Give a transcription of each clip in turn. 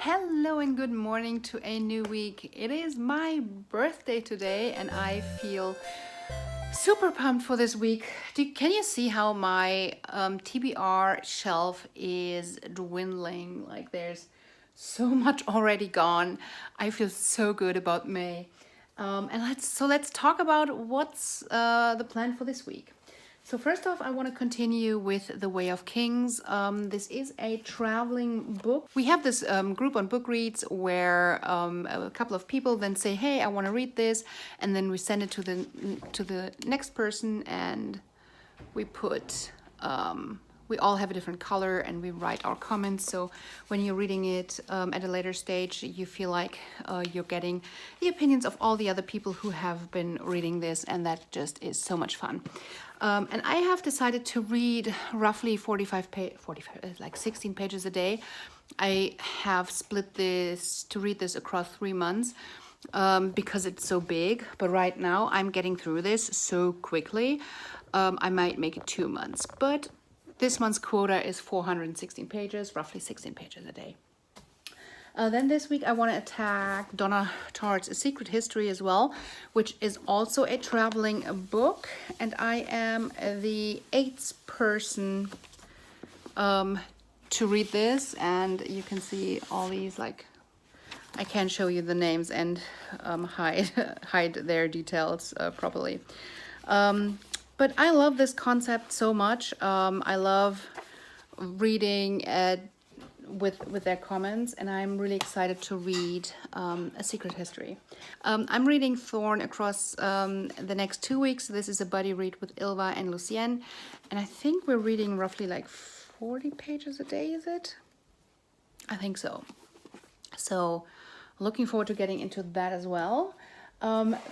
Hello and good morning to a new week. It is my birthday today and I feel super pumped for this week. Can you see how my TBR shelf is dwindling? Like there's so much already gone. I feel so good about May. And let's talk about what's the plan for this week. So first off, I want to continue with The Way of Kings. This is a traveling book. We have this group on Bookreads where a couple of people then say, "Hey, I want to read this," and then we send it to the next person, and we put. We all have a different color and we write our comments. So when you're reading it at a later stage, you feel like you're getting the opinions of all the other people who have been reading this, and that just is so much fun. And I have decided to read roughly 16 pages a day. I have split this to read this across 3 months because it's so big. But right now I'm getting through this so quickly. I might make it 2 months, but this month's quota is 416 pages, roughly 16 pages a day. Then this week I want to attack Donna Tartt's A Secret History as well, which is also a traveling book. And I am the 8th person to read this. And you can see all these, like, I can't show you the names and hide their details properly. But I love this concept so much. I love reading with their comments, and I'm really excited to read A Secret History. I'm reading Thorn across the next 2 weeks. This is a buddy read with Ilva and Lucienne, and I think we're reading roughly like 40 pages a day, is it? I think so. So looking forward to getting into that as well.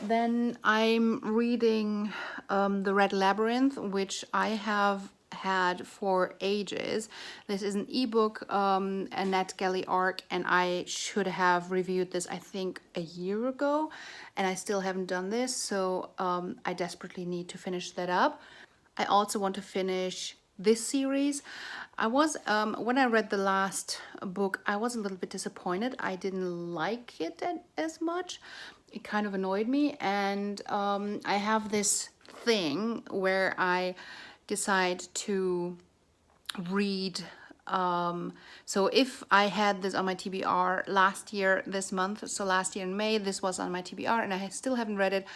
Then I'm reading the Red Labyrinth, which I have had for ages. This is an ebook, a Nat Galley arc, and I should have reviewed this, I think, a year ago, and I still haven't done this, so I desperately need to finish that up. I also want to finish this series. I was, when I read the last book, I was a little bit disappointed. I didn't like it as much. It kind of annoyed me, and I have this thing where I decide to read. So if I had this on my TBR last year, this month, so last year in May, this was on my TBR, and I still haven't read it,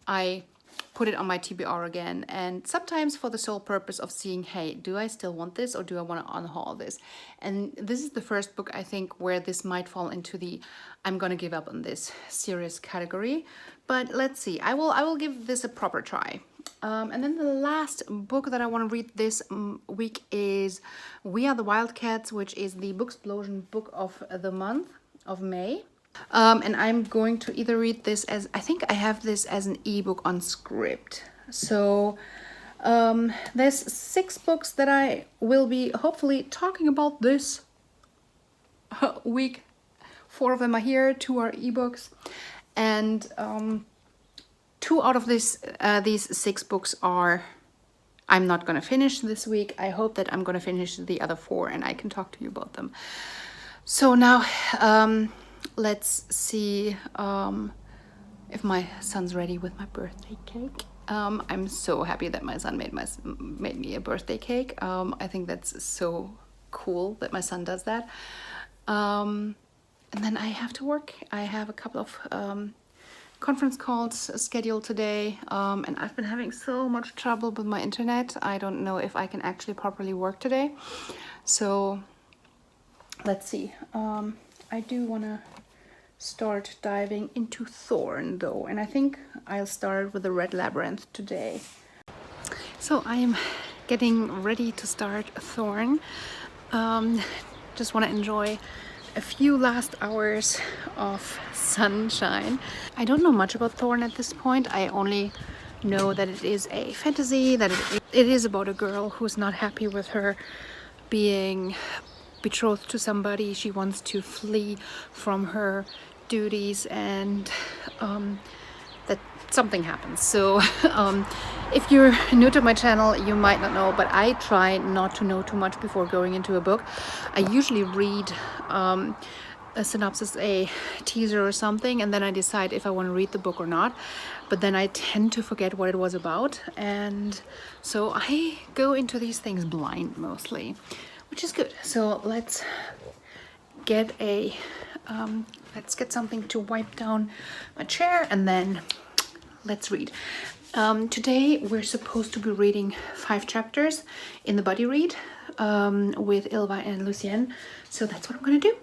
I put it on my TBR again, and sometimes for the sole purpose of seeing, hey, do I still want this or do I want to unhaul this? And this is the first book, I think, where this might fall into the I'm gonna give up on this serious category. But let's see, I will give this a proper try. And then the last book that I want to read this week is We Are the Wildcats, which is the Booksplosion book of the month of May. And I'm going to either read this as, I think I have this as an ebook on Script. So there's 6 books that I will be hopefully talking about this week. 4 of them are here, 2 are ebooks, and 2 out of these 6 books are I'm not gonna finish this week. I hope that I'm gonna finish the other 4 and I can talk to you about them. So now let's see if my son's ready with my birthday cake. I'm so happy that my son made me a birthday cake. I think that's so cool that my son does that. And then I have to work. I have a couple of conference calls scheduled today, and I've been having so much trouble with my internet. I don't know if I can actually properly work today. So let's see. I do want to start diving into Thorn though, and I think I'll start with the Red Labyrinth today. So I am getting ready to start Thorn. Just want to enjoy a few last hours of sunshine. I don't know much about Thorn at this point. I only know that it is a fantasy, that it is about a girl who's not happy with her being betrothed to somebody. She wants to flee from her duties, and that something happens. So if you're new to my channel, you might not know, but I try not to know too much before going into a book. I usually read a synopsis, a teaser or something, and then I decide if I want to read the book or not. But then I tend to forget what it was about, and so I go into these things blind mostly, which is good. So let's get something to wipe down my chair, and then let's read. Today we're supposed to be reading 5 chapters in the buddy read with Ilva and Lucienne, so that's what I'm gonna do.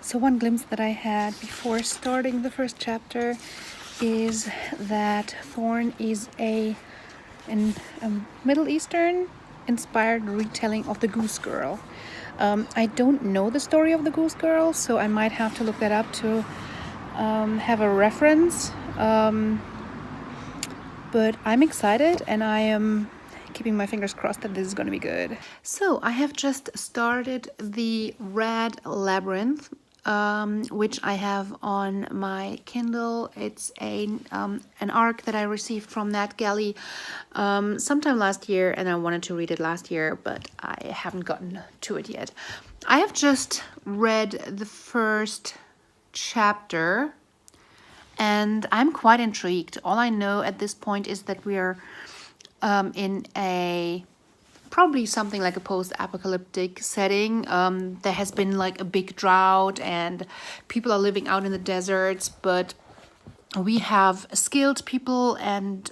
So one glimpse that I had before starting the first chapter is that Thorn is a Middle Eastern inspired retelling of the Goose Girl. I don't know the story of the Goose Girl, so I might have to look that up to have a reference. But I'm excited, and I am keeping my fingers crossed that this is going to be good. So I have just started the Red Labyrinth, which I have on my Kindle. It's an arc that I received from Nat Galley sometime last year, and I wanted to read it last year, but I haven't gotten to it yet. I have just read the first chapter, and I'm quite intrigued. All I know at this point is that we are in a probably something like a post-apocalyptic setting. There has been like a big drought and people are living out in the deserts, but we have skilled people and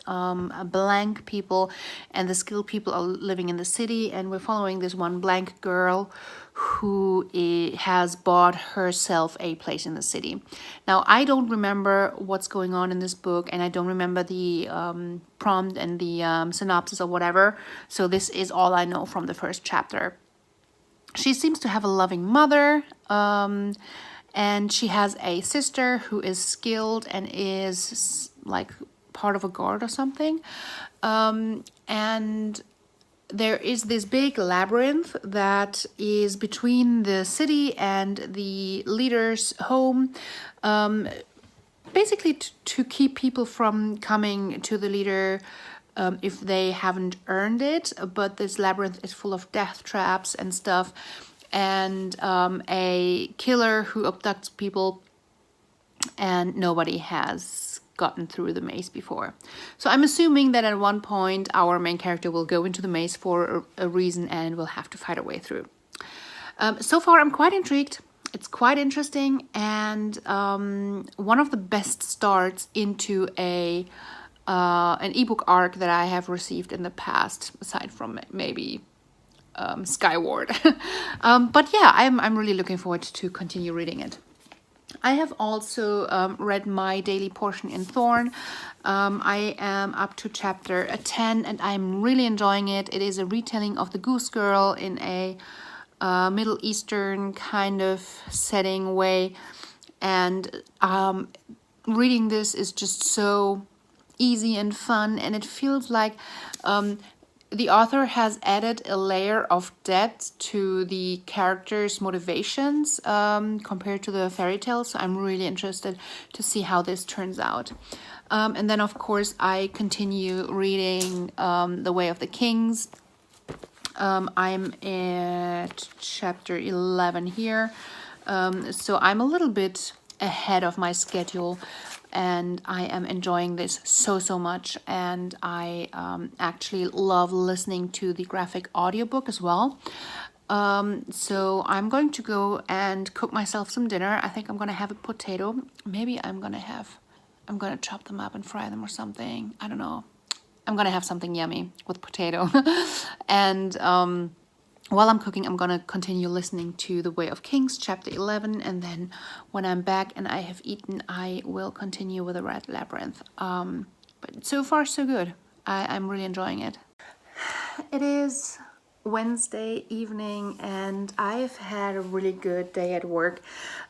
blank people, and the skilled people are living in the city, and we're following this one blank girl who has bought herself a place in the city. Now, I don't remember what's going on in this book, and I don't remember the prompt and the synopsis or whatever, so this is all I know from the first chapter. She seems to have a loving mother, and she has a sister who is skilled and is like part of a guard or something. And there is this big labyrinth that is between the city and the leader's home, basically to keep people from coming to the leader if they haven't earned it. But this labyrinth is full of death traps and stuff, and a killer who abducts people, and nobody has gotten through the maze before. So I'm assuming that at one point our main character will go into the maze for a reason and will have to fight her way through. So far I'm quite intrigued. It's quite interesting, and one of the best starts into an ebook arc that I have received in the past, aside from maybe Skyward. But yeah, I'm really looking forward to continue reading it. I have also read my daily portion in Thorn. I am up to chapter 10, and I'm really enjoying it. It is a retelling of the Goose Girl in a Middle Eastern kind of setting way, and reading this is just so easy and fun, and it feels like the author has added a layer of depth to the characters' motivations compared to the fairy tales. So I'm really interested to see how this turns out. And then, of course, I continue reading The Way of the Kings. I'm at chapter 11 here. So I'm a little bit ahead of my schedule, and I am enjoying this so much, and I actually love listening to the graphic audiobook as well. So I'm going to go and cook myself some dinner. I think I'm gonna have a potato. Maybe I'm gonna chop them up and fry them or something. I don't know. I'm gonna have something yummy with potato. And while I'm cooking, I'm gonna continue listening to The Way of Kings, chapter 11, and then when I'm back and I have eaten, I will continue with the Red Labyrinth. But so far, so good. I'm really enjoying it. It is Wednesday evening and I've had a really good day at work.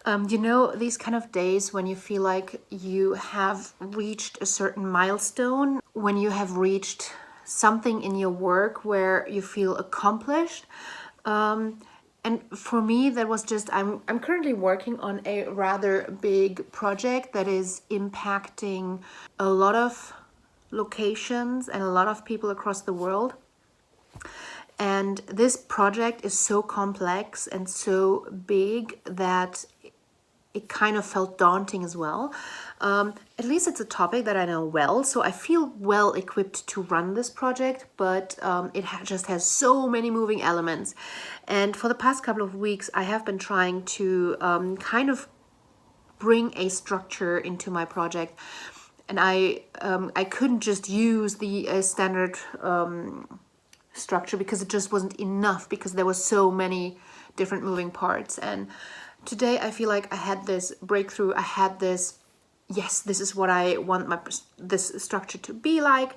You know, these kind of days when you feel like you have reached a certain milestone, when you have reached something in your work where you feel accomplished. And for me, that was just, I'm currently working on a rather big project that is impacting a lot of locations and a lot of people across the world. And this project is so complex and so big that it kind of felt daunting as well. At least it's a topic that I know well, so I feel well equipped to run this project, but it just has so many moving elements. And for the past couple of weeks, I have been trying to kind of bring a structure into my project. And I couldn't just use the standard structure because it just wasn't enough, because there were so many different moving parts. And today I feel like I had this breakthrough. I had this, yes, this is what I want this structure to be like.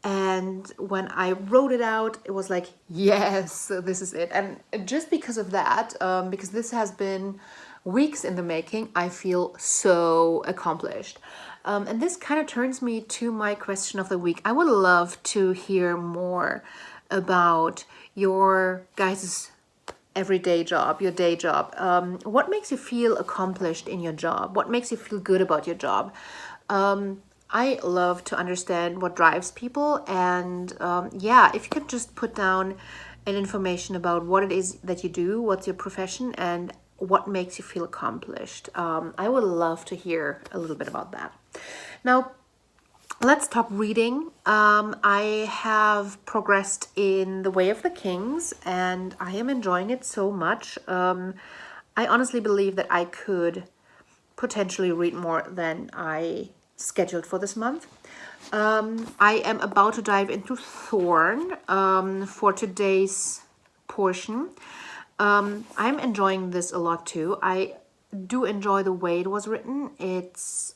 And when I wrote it out, it was like, yes, this is it. And just because of that, because this has been weeks in the making, I feel so accomplished. And this kind of turns me to my question of the week. I would love to hear more about your guys' everyday job, your day job. What makes you feel accomplished in your job? What makes you feel good about your job? I love to understand what drives people. And yeah, if you could just put down an information about what it is that you do, what's your profession, and what makes you feel accomplished. I would love to hear a little bit about that. Now, let's talk reading. I have progressed in The Way of the Kings and I am enjoying it so much. I honestly believe that I could potentially read more than I scheduled for this month. I am about to dive into Thorn for today's portion. I'm enjoying this a lot too. I do enjoy the way it was written. It's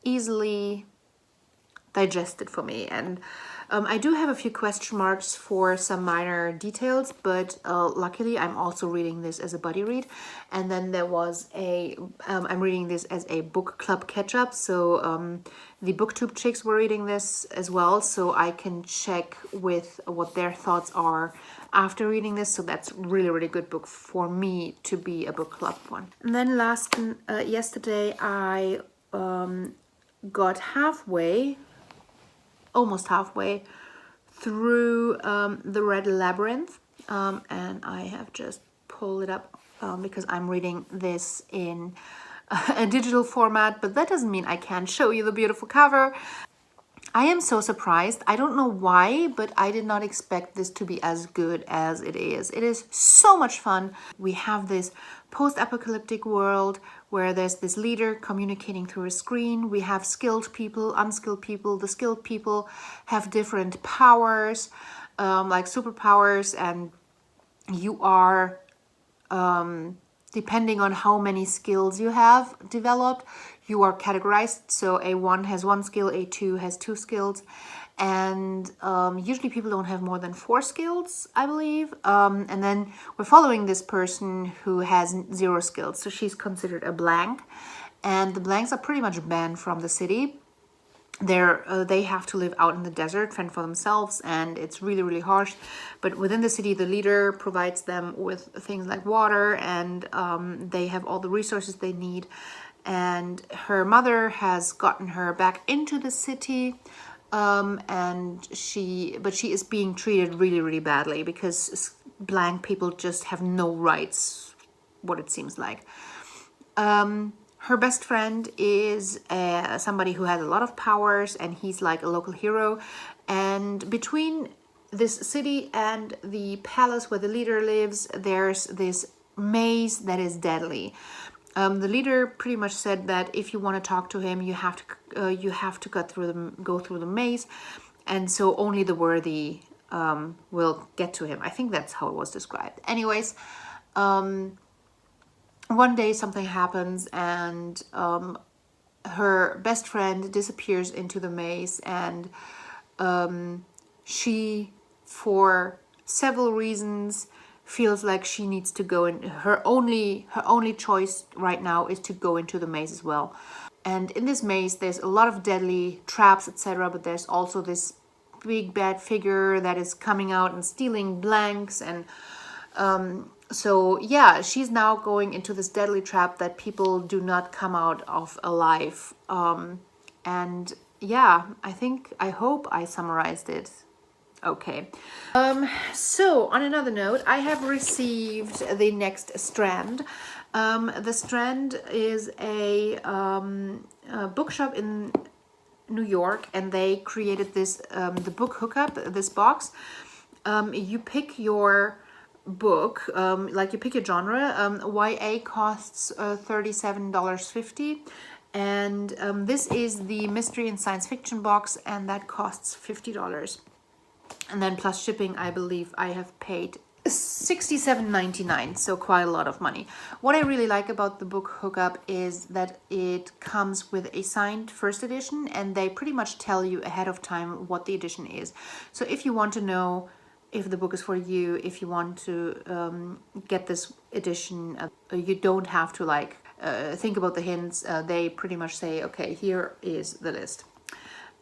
easily digested for me, and I do have a few question marks for some minor details, but luckily I'm also reading this as a buddy read. And then there was I'm reading this as a book club catch-up, so the booktube chicks were reading this as well, so I can check with what their thoughts are after reading this. So that's really, really good book for me to be a book club one. And then yesterday I got almost halfway through the Red Labyrinth, and I have just pulled it up because I'm reading this in a digital format, but that doesn't mean I can't show you the beautiful cover. I am so surprised. I don't know why, but I did not expect this to be as good as it is. It is so much fun. We have this post-apocalyptic world where there's this leader communicating through a screen. We have skilled people, unskilled people. The skilled people have different powers, like superpowers, and you are, depending on how many skills you have developed, you are categorized. So A1 has 1 skill, A2 has 2 skills, and usually people don't have more than 4 skills, I believe. And then we're following this person who has 0 skills, so she's considered a blank, and the blanks are pretty much banned from the city. They have to live out in the desert, fend for themselves, and it's really, really harsh. But within the city, the leader provides them with things like water, and they have all the resources they need. And her mother has gotten her back into the city, but she is being treated really, really badly because blank people just have no rights, what it seems like. Her best friend is somebody who has a lot of powers, and he's like a local hero. And between this city and the palace where the leader lives, there's this maze that is deadly. The leader pretty much said that if you want to talk to him, you have to go through the maze, and so only the worthy will get to him. I think that's how it was described. Anyways, one day something happens, and her best friend disappears into the maze, and she, for several reasons feels like she needs to go in. Her only choice right now is to go into the maze as well. And in this maze, there's a lot of deadly traps, etc. But there's also this big bad figure that is coming out and stealing blanks. And so yeah, she's now going into this deadly trap that people do not come out of alive. And yeah, I hope I summarized it okay. So on another note, I have received the next Strand. The Strand is a bookshop in New York, and they created this the book Hookup, this box. You pick your book, like you pick your genre. YA costs $37.50, and this is the mystery and science fiction box, and that costs $50. And then plus shipping, I believe I have paid $67.99, so quite a lot of money. What I really like about the book Hookup is that it comes with a signed first edition, and they pretty much tell you ahead of time what the edition is. So if you want to know if the book is for you, if you want to get this edition, you don't have to like think about the hints. They pretty much say, okay, here is the list.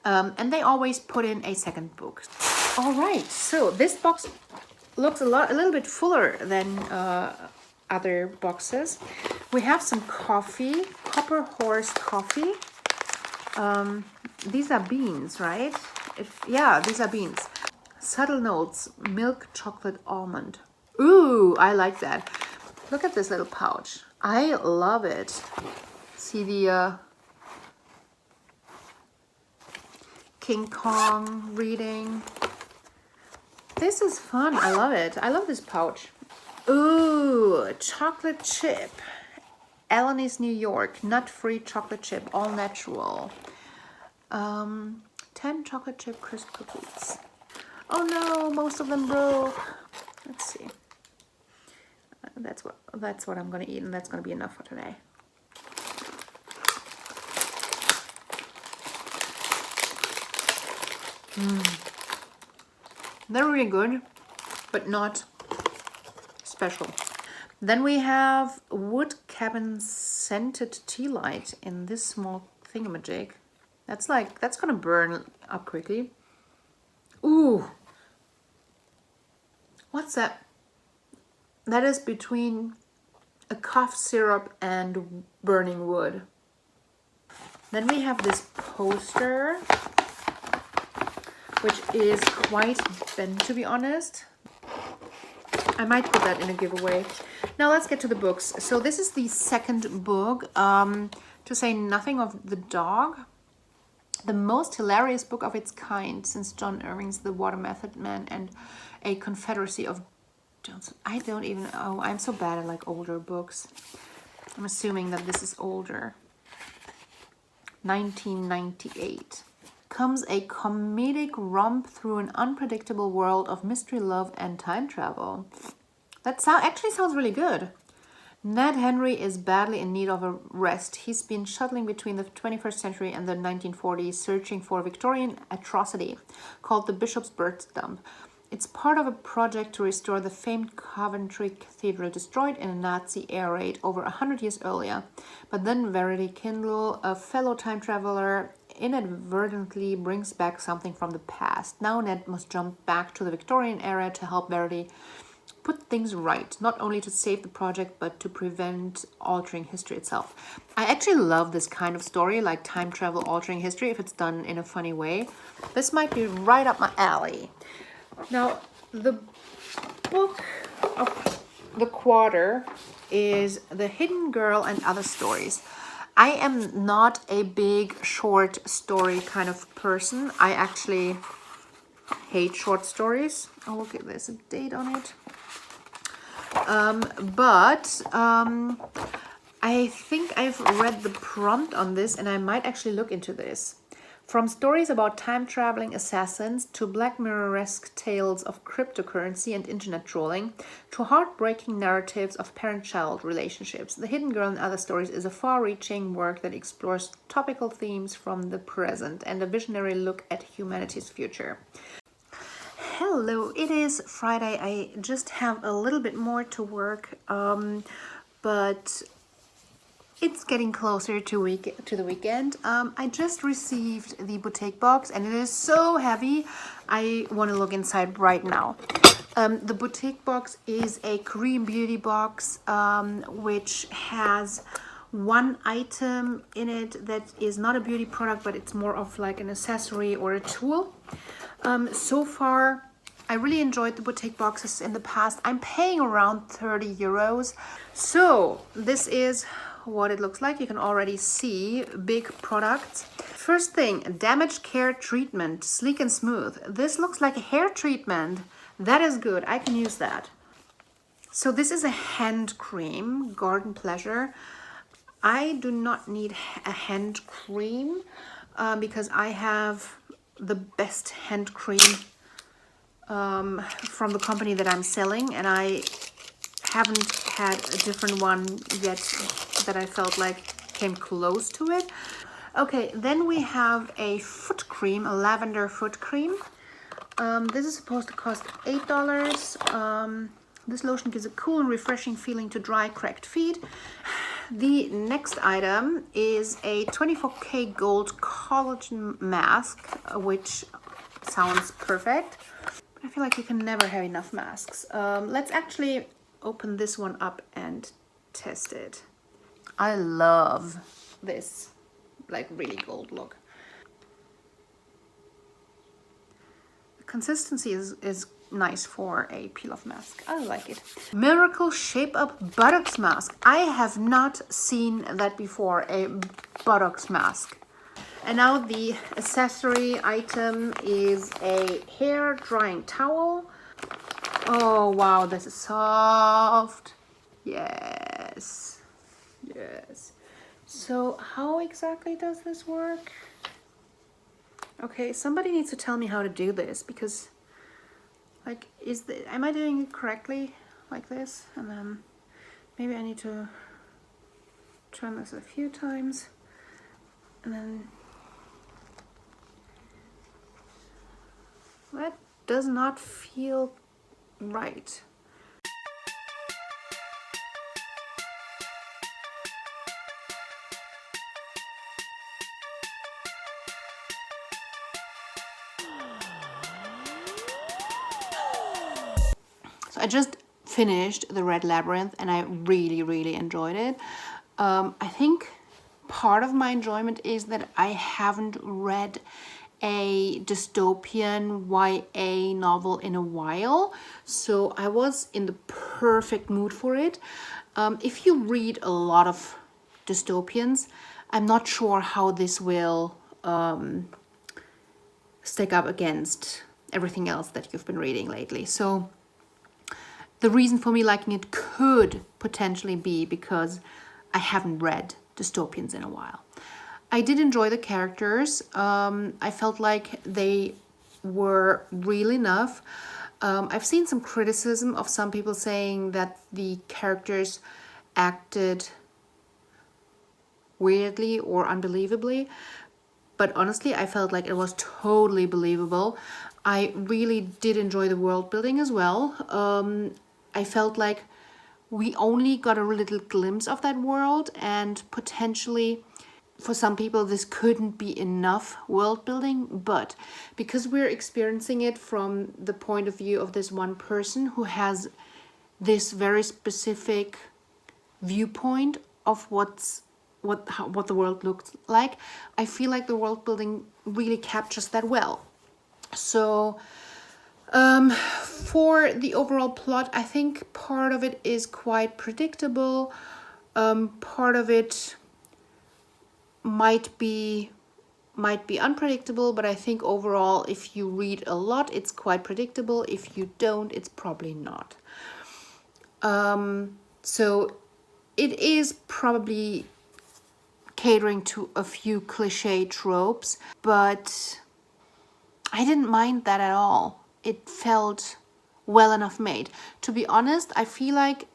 And they always put in a second book. All right, so this box looks a little bit fuller than other boxes. We have some coffee, Copper Horse coffee. These are beans, right? Yeah, these are beans. Subtle notes, milk chocolate almond. Ooh, I like that. Look at this little pouch. I love it. See the King Kong reading. This is fun. I love it. I love this pouch. Ooh, chocolate chip. Alanis, New York. Nut-free chocolate chip. All natural. 10 chocolate chip crisp cookies. Oh no, most of them broke. Let's see. That's what I'm gonna eat, and that's gonna be enough for today. They're really good, but not special. Then we have wood cabin scented tea light in this small thingamajig. That's gonna burn up quickly. Ooh, what's that? That is between a cough syrup and burning wood. Then we have this poster, which is quite bent, to be honest. I might put that in a giveaway. Now let's get to the books. So this is the second book, to say nothing of the dog. The most hilarious book of its kind since John Irving's The Water Method Man and A Confederacy of Johnson. I don't even know. I'm so bad at like older books. I'm assuming that this is older. 1998. Comes a comedic romp through an unpredictable world of mystery, love, and time travel. That actually sounds really good. Ned Henry is badly in need of a rest. He's been shuttling between the 21st century and the 1940s, searching for a Victorian atrocity called the Bishop's Bird Dump. It's part of a project to restore the famed Coventry Cathedral, destroyed in a Nazi air raid over 100 years earlier. But then Verity Kindle, a fellow time traveler, inadvertently brings back something from the past. Now Ned must jump back to the Victorian era to help Verity put things right, not only to save the project, but to prevent altering history itself. I actually love this kind of story, like time travel altering history, if it's done in a funny way. This might be right up my alley. Now, the book of the quarter is The Hidden Girl and Other Stories. I am not a big short story kind of person. I actually hate short stories. Oh, look at this, a date on it. I think I've read the prompt on this, and I might actually look into this. From stories about time-traveling assassins to Black Mirror-esque tales of cryptocurrency and internet trolling to heartbreaking narratives of parent-child relationships, The Hidden Girl and Other Stories is a far-reaching work that explores topical themes from the present and a visionary look at humanity's future. Hello, it is Friday. I just have a little bit more to work, but it's getting closer to the weekend. I just received the boutique box and it is so heavy. I want to look inside right now. The boutique box is a Korean beauty box, which has one item in it that is not a beauty product, but it's more of like an accessory or a tool. So far, I really enjoyed the boutique boxes in the past. I'm paying around 30 euros. So this is what it looks like. You can already see big products. First thing, damage care treatment, sleek and smooth. This looks like a hair treatment. That is good. I can use that. So this is a hand cream, Garden Pleasure. I do not need a hand cream because I have the best hand cream from the company that I'm selling, and I haven't had a different one yet that I felt like came close to it. Okay, then we have a foot cream, a lavender foot cream. This is supposed to cost $8. This lotion gives a cool and refreshing feeling to dry, cracked feet. The next item is a 24K gold collagen mask, which sounds perfect. I feel like you can never have enough masks. Let's actually open this one up and test it. I love this, like, really gold look. The consistency is nice for a peel-off mask. I like it. Miracle Shape Up Buttocks Mask. I have not seen that before, a buttocks mask. And now the accessory item is a hair drying towel. Oh wow, this is soft. Yes. Yes. So how exactly does this work? Okay, somebody needs to tell me how to do this, because like, am I doing it correctly like this? And then maybe I need to turn this a few times, and then that does not feel right. So I just finished the Red Labyrinth and I really enjoyed it. I think part of my enjoyment is that I haven't read a dystopian YA novel in a while, so I was in the perfect mood for it. If you read a lot of dystopians, I'm not sure how this will stack up against everything else that you've been reading lately. So the reason for me liking it could potentially be because I haven't read dystopians in a while. I did enjoy the characters. I felt like they were real enough. I've seen some criticism of some people saying that the characters acted weirdly or unbelievably, but honestly I felt like it was totally believable. I really did enjoy the world building as well. I felt like we only got a little glimpse of that world, and potentially for some people this couldn't be enough world building, but because we're experiencing it from the point of view of this one person who has this very specific viewpoint of what the world looks like, I feel like the world building really captures that well. So for the overall plot, I think part of it is quite predictable. Part of it might be unpredictable, but I think overall, if you read a lot, it's quite predictable. If you don't, it's probably not. So it is probably catering to a few cliche tropes, but I didn't mind that at all. It felt well enough made. To be honest, I feel like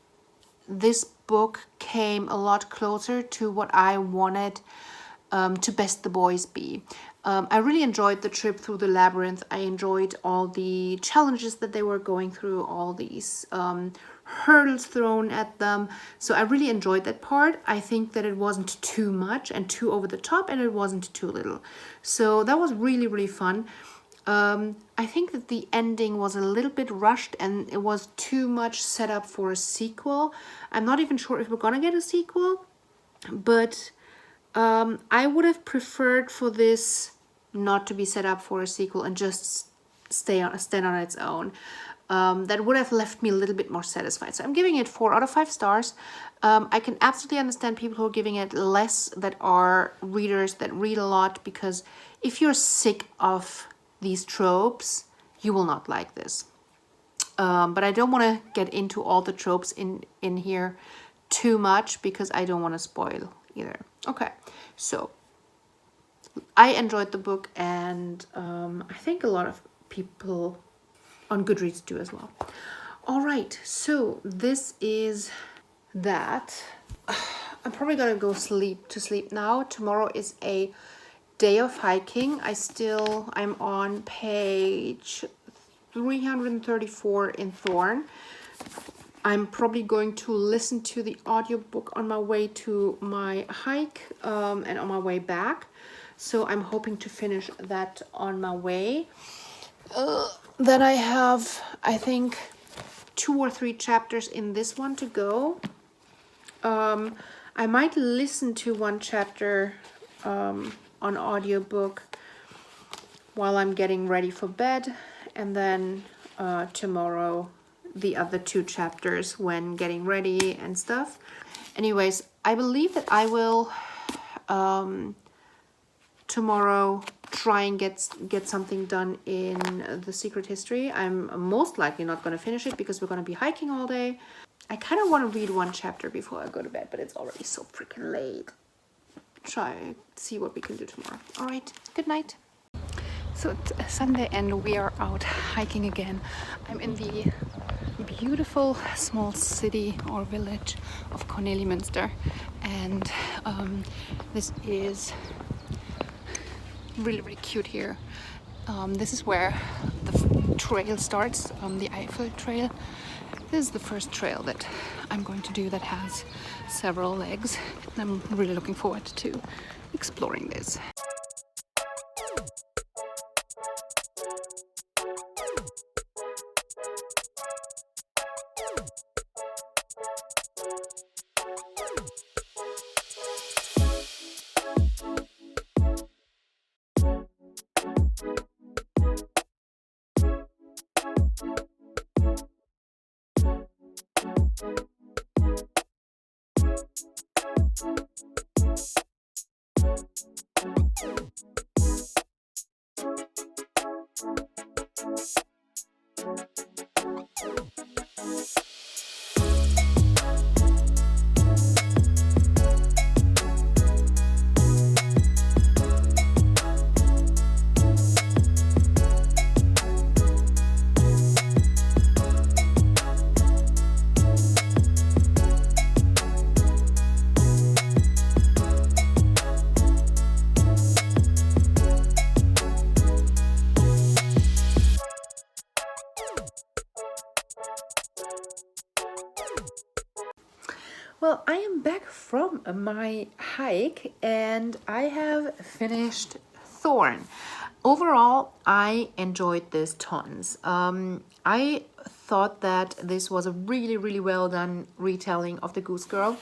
this book came a lot closer to what I wanted to Best the Boys be. I really enjoyed the trip through the labyrinth. I enjoyed all the challenges that they were going through, all these hurdles thrown at them. So I really enjoyed that part. I think that it wasn't too much and too over the top, and it wasn't too little. So that was really, really fun. I think that the ending was a little bit rushed and it was too much set up for a sequel. I'm not even sure if we're gonna get a sequel, but I would have preferred for this not to be set up for a sequel and just stand on its own. That would have left me a little bit more satisfied. So I'm giving it 4 out of 5 stars. I can absolutely understand people who are giving it less, that are readers that read a lot, because if you're sick of these tropes, you will not like this. But I don't want to get into all the tropes in here too much, because I don't want to spoil either. Okay, so I enjoyed the book, and I think a lot of people on Goodreads do as well. All right, so this is that. I'm probably gonna go to sleep now. Tomorrow is a day of hiking. I'm on page 334 in Thorn. I'm probably going to listen to the audiobook on my way to my hike and on my way back. So I'm hoping to finish that on my way. Then I have, I think, 2 or 3 chapters in this one to go. I might listen to 1 chapter on audiobook while I'm getting ready for bed, and then tomorrow the other 2 chapters when getting ready and stuff. Anyways, I believe that I will tomorrow try and get something done in the Secret History. I'm most likely not going to finish it because we're going to be hiking all day. I kind of want to read 1 chapter before I go to bed, but it's already so freaking late. Try see what we can do tomorrow. All right, good night. So it's Sunday and we are out hiking again. I'm in the beautiful small city or village of Kornelimünster, and this is really, really cute here. This is where the trail starts, the Eiffel Trail. This is the first trail that I'm going to do that has several legs. I'm really looking forward to exploring this. Well, I am back from my hike and I have finished Thorn. Overall, I enjoyed this tons. I thought that this was a really, really well done retelling of the Goose Girl.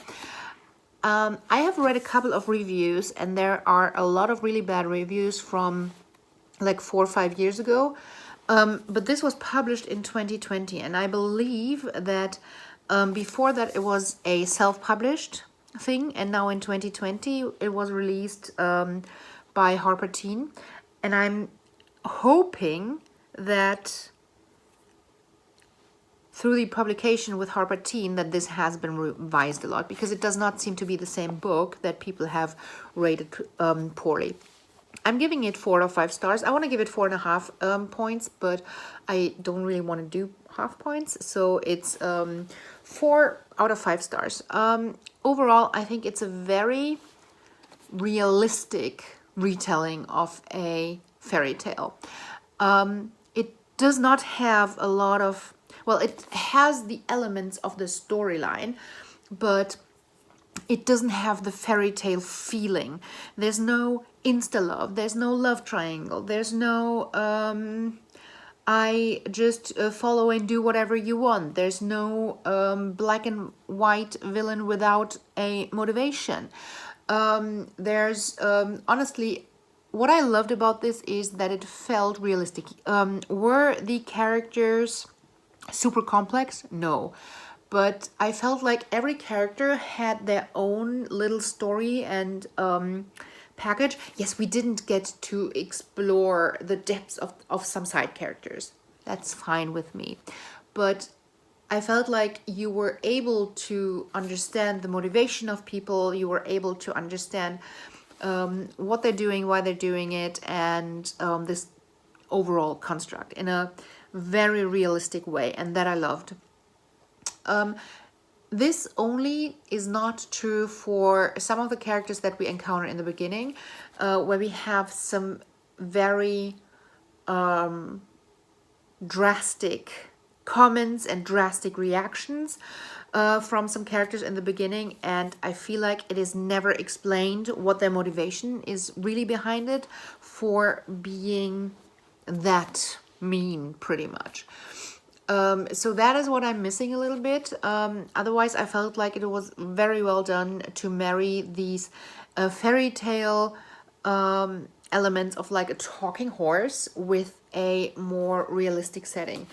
I have read a couple of reviews and there are a lot of really bad reviews from like 4 or 5 years ago. But this was published in 2020 and I believe that before that it was a self-published thing, and now in 2020 it was released by Harper Teen, and I'm hoping that through the publication with Harper Teen that this has been revised a lot, because it does not seem to be the same book that people have rated poorly. I'm giving it 4 out of 5 stars. I want to give it 4.5 points, but I don't really want to do half points, so it's 4 out of 5 stars. Overall, I think it's a very realistic retelling of a fairy tale. It does not have a lot of, well, it has the elements of the storyline, but it doesn't have the fairy tale feeling. There's no insta-love, there's no love triangle, there's no I just follow and do whatever you want. There's no black and white villain without a motivation. There's honestly, what I loved about this is that it felt realistic. Were the characters super complex? No. But I felt like every character had their own little story and package. Yes, we didn't get to explore the depths of some side characters. That's fine with me. But I felt like you were able to understand the motivation of people. You were able to understand what they're doing, why they're doing it, and this overall construct in a very realistic way. And that I loved. This only is not true for some of the characters that we encounter in the beginning, where we have some very drastic comments and drastic reactions from some characters in the beginning, and I feel like it is never explained what their motivation is really behind it for being that mean, pretty much. So that is what I'm missing a little bit. Otherwise, I felt like it was very well done to marry these fairy tale elements of like a talking horse with a more realistic setting.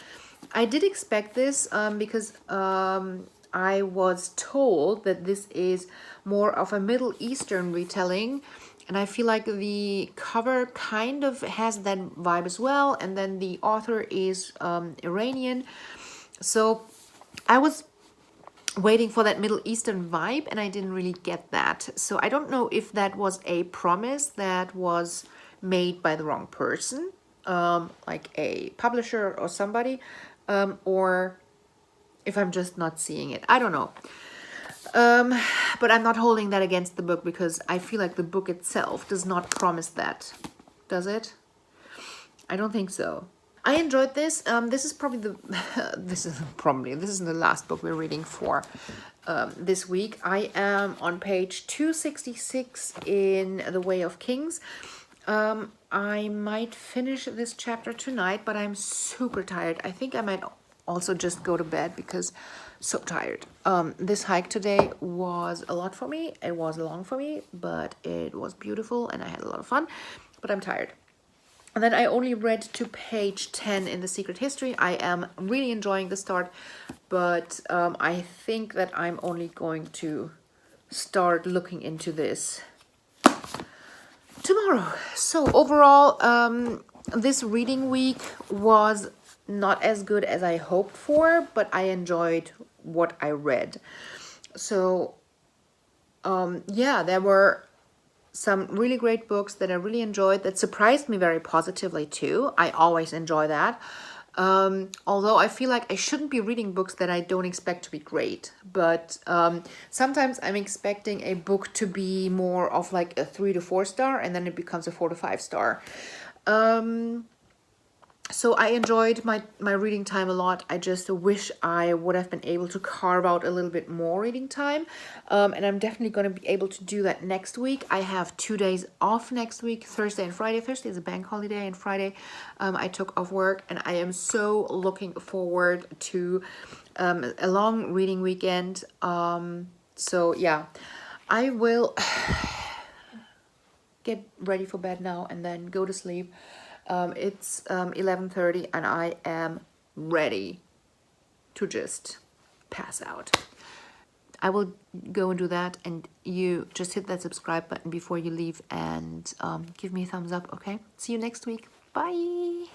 I did expect this because I was told that this is more of a Middle Eastern retelling. And I feel like the cover kind of has that vibe as well. And then the author is Iranian. So I was waiting for that Middle Eastern vibe and I didn't really get that. So I don't know if that was a promise that was made by the wrong person, like a publisher or somebody, or if I'm just not seeing it. I don't know. But I'm not holding that against the book because I feel like the book itself does not promise that. Does it? I don't think so. I enjoyed this. This is probably the this is the last book we're reading for this week. I am on page 266 in The Way of Kings. I might finish this chapter tonight, but I'm super tired. I think I might also just go to bed because so tired. This hike today was a lot for me. It was long for me, but it was beautiful and I had a lot of fun, but I'm tired. And then I only read to page 10 in The Secret History. I am really enjoying the start, but I think that I'm only going to start looking into this tomorrow. So overall, this reading week was not as good as I hoped for, but I enjoyed what I read. So yeah, there were some really great books that I really enjoyed that surprised me very positively too. I always enjoy that. Although I feel like I shouldn't be reading books that I don't expect to be great, but sometimes I'm expecting a book to be more of like a 3 to 4 star and then it becomes a 4 to 5 star. So I enjoyed my reading time a lot. I just wish I would have been able to carve out a little bit more reading time. And I'm definitely going to be able to do that next week. I have 2 days off next week, Thursday and Friday. Thursday is a bank holiday and Friday I took off work. And I am so looking forward to a long reading weekend. So yeah, I will get ready for bed now and then go to sleep. It's 11:30 and I am ready to just pass out. I will go and do that, and you just hit that subscribe button before you leave and give me a thumbs up, okay? See you next week. Bye!